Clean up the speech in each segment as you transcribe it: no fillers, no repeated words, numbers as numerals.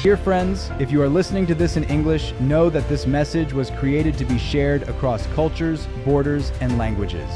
Dear friends, if you are listening to this in English, know that this message was created to be shared across cultures, borders, and languages.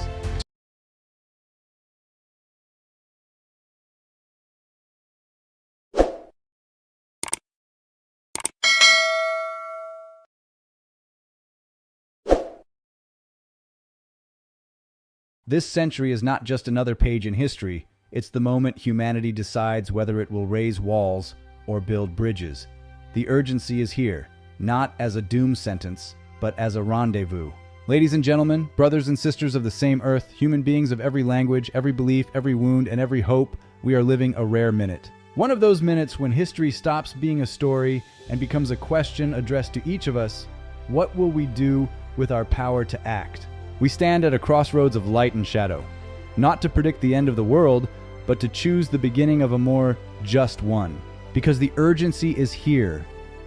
This century is not just another page in history, it's the moment humanity decides whether it will raise walls or build bridges. The urgency is here, not as a doom sentence, but as a rendezvous. Ladies and gentlemen, brothers and sisters of the same earth, human beings of every language, every belief, every wound, and every hope, we are living a rare minute. One of those minutes when history stops being a story and becomes a question addressed to each of us: what will we do with our power to act? We stand at a crossroads of light and shadow, not to predict the end of the world, but to choose the beginning of a more just one. Because the urgency is here,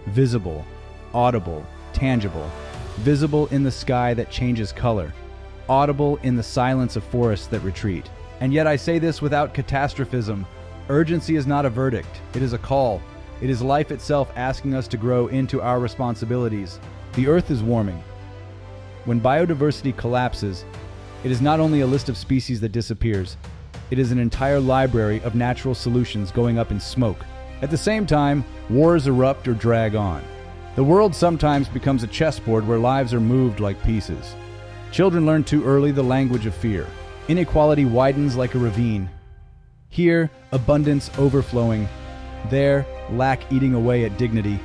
visible, audible, tangible, visible in the sky that changes color, audible in the silence of forests that retreat. And yet I say this without catastrophism. Urgency is not a verdict, it is a call. It is life itself asking us to grow into our responsibilities. The earth is warming. When biodiversity collapses, it is not only a list of species that disappears, it is an entire library of natural solutions going up in smoke. At the same time, wars erupt or drag on. The world sometimes becomes a chessboard where lives are moved like pieces. Children learn too early the language of fear. Inequality widens like a ravine. Here, abundance overflowing. There, lack eating away at dignity.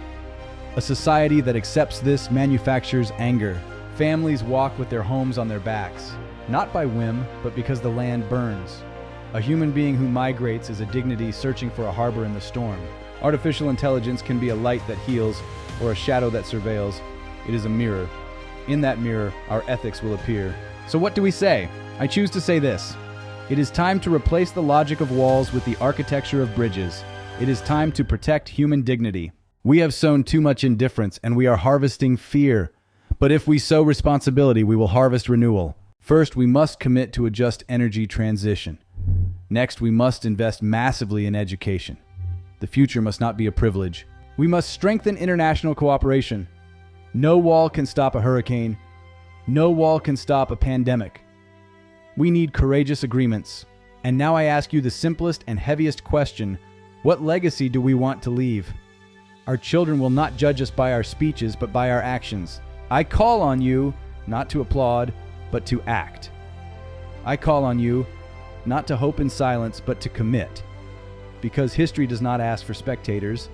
A society that accepts this manufactures anger. Families walk with their homes on their backs, not by whim, but because the land burns. A human being who migrates is a dignity searching for a harbor in the storm. Artificial intelligence can be a light that heals or a shadow that surveils. It is a mirror. In that mirror, our ethics will appear. So what do we say? I choose to say this. It is time to replace the logic of walls with the architecture of bridges. It is time to protect human dignity. We have sown too much indifference and we are harvesting fear. But if we sow responsibility, we will harvest renewal. First, we must commit to a just energy transition. Next, we must invest massively in education. The future must not be a privilege. We must strengthen international cooperation. No wall can stop a hurricane. No wall can stop a pandemic. We need courageous agreements. And now I ask you the simplest and heaviest question: what legacy do we want to leave? Our children will not judge us by our speeches, but by our actions. I call on you not to applaud, but to act. I call on you not to hope in silence, but to commit. Because history does not ask for spectators,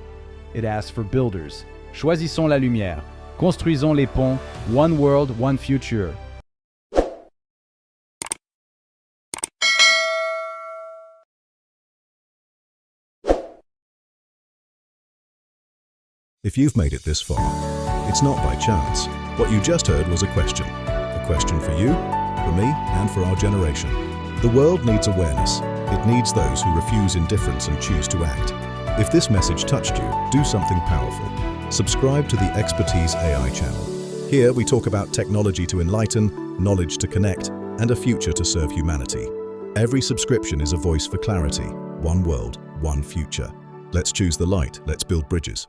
it asks for builders. Choisissons la lumière. Construisons les ponts. One world, one future. If you've made it this far, it's not by chance. What you just heard was a question. A question for you, for me, and for our generation. The world needs awareness. It needs those who refuse indifference and choose to act. If this message touched you, do something powerful. Subscribe to the Expertise AI channel. Here we talk about technology to enlighten, knowledge to connect, and a future to serve humanity. Every subscription is a voice for clarity. One world, one future. Let's choose the light. Let's build bridges.